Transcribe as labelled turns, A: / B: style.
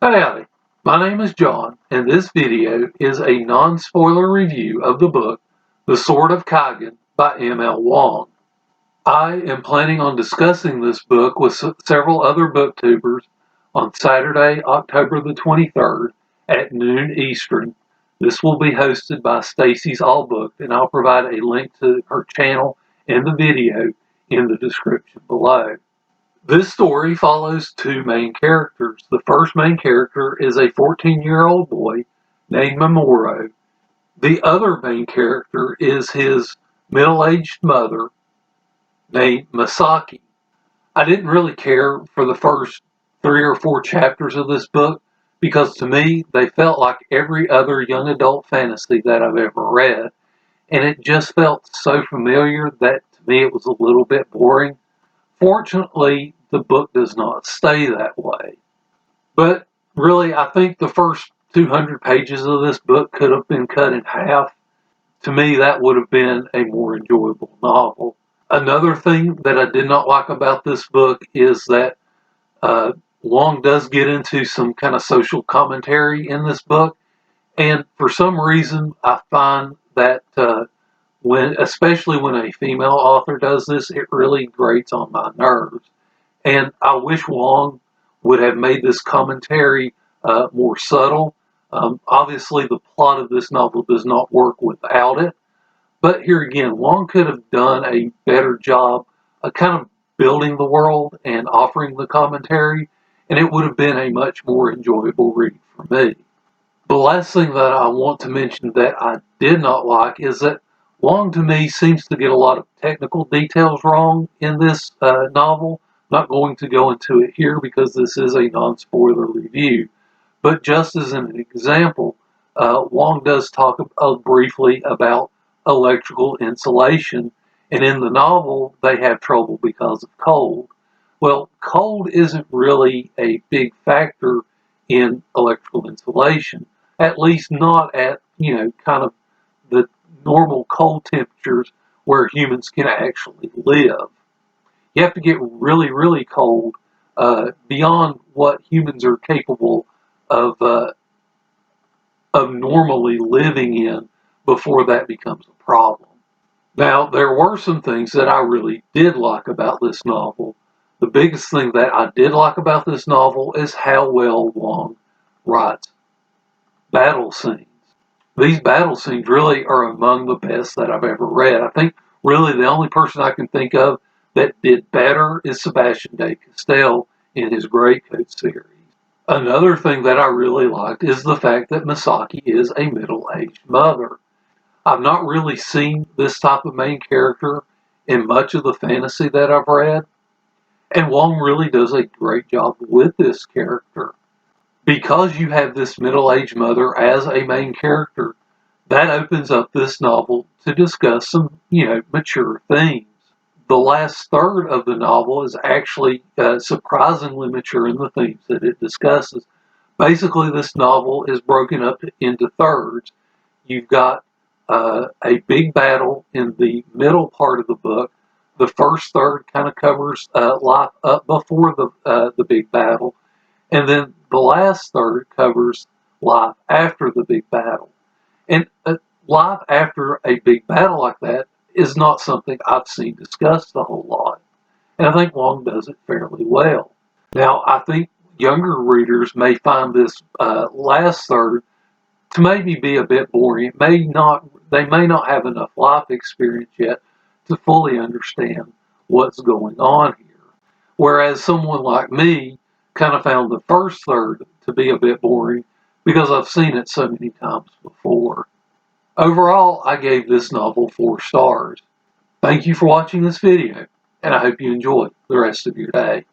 A: Howdy, my name is John, and this video is a non-spoiler review of the book The Sword of Kaigen by M.L. Wang. I am planning on discussing this book with several other booktubers on Saturday, October the 23rd at noon Eastern. This will be hosted by Stacy's Allbook, and I'll provide a link to her channel and the video in the description below. This story follows two main characters. The first main character is a 14-year-old boy named Mamoru. The other main character is his middle-aged mother named Masaki. I didn't really care for the first 3 or 4 chapters of this book because to me they felt like every other young adult fantasy that I've ever read, and it just felt so familiar that to me it was a little bit boring. Fortunately, the book does not stay that way. But really, I think the first 200 pages of this book could have been cut in half. To me, that would have been a more enjoyable novel. Another thing that I did not like about this book is that Wang does get into some kind of social commentary in this book. And for some reason, I find that especially when a female author does this, it really grates on my nerves. And I wish Wang would have made this commentary more subtle. Obviously, the plot of this novel does not work without it. But here again, Wang could have done a better job of kind of building the world and offering the commentary, and it would have been a much more enjoyable read for me. The last thing that I want to mention that I did not like is that Wang, to me, seems to get a lot of technical details wrong in this novel. I'm not going to go into it here because this is a non-spoiler review. But just as an example, Wang does talk briefly about electrical insulation, and in the novel, they have trouble because of cold. Well, cold isn't really a big factor in electrical insulation, at least not at, kind of the normal cold temperatures where humans can actually live. You have to get really, really cold beyond what humans are capable of normally living in before that becomes a problem. Now, there were some things that I really did like about this novel. The biggest thing that I did like about this novel is how well Wang writes battle scenes. These battle scenes really are among the best that I've ever read. I think really the only person I can think of that did better is Sebastian de Castell in his Greatcoat series. Another thing that I really liked is the fact that Masaki is a middle-aged mother. I've not really seen this type of main character in much of the fantasy that I've read, and Wang really does a great job with this character. Because you have this middle-aged mother as a main character, that opens up this novel to discuss some, mature themes. The last third of the novel is actually surprisingly mature in the themes that it discusses. Basically, this novel is broken up into thirds. You've got a big battle in the middle part of the book. The first third kind of covers life up before the big battle. And then the last third covers life after the big battle. And life after a big battle like that is not something I've seen discussed a whole lot. And I think Wang does it fairly well. Now, I think younger readers may find this last third to maybe be a bit boring. They may not have enough life experience yet to fully understand what's going on here. Whereas someone like me kind of found the first third to be a bit boring because I've seen it so many times before. Overall, I gave this novel 4 stars. Thank you for watching this video, and I hope you enjoy the rest of your day.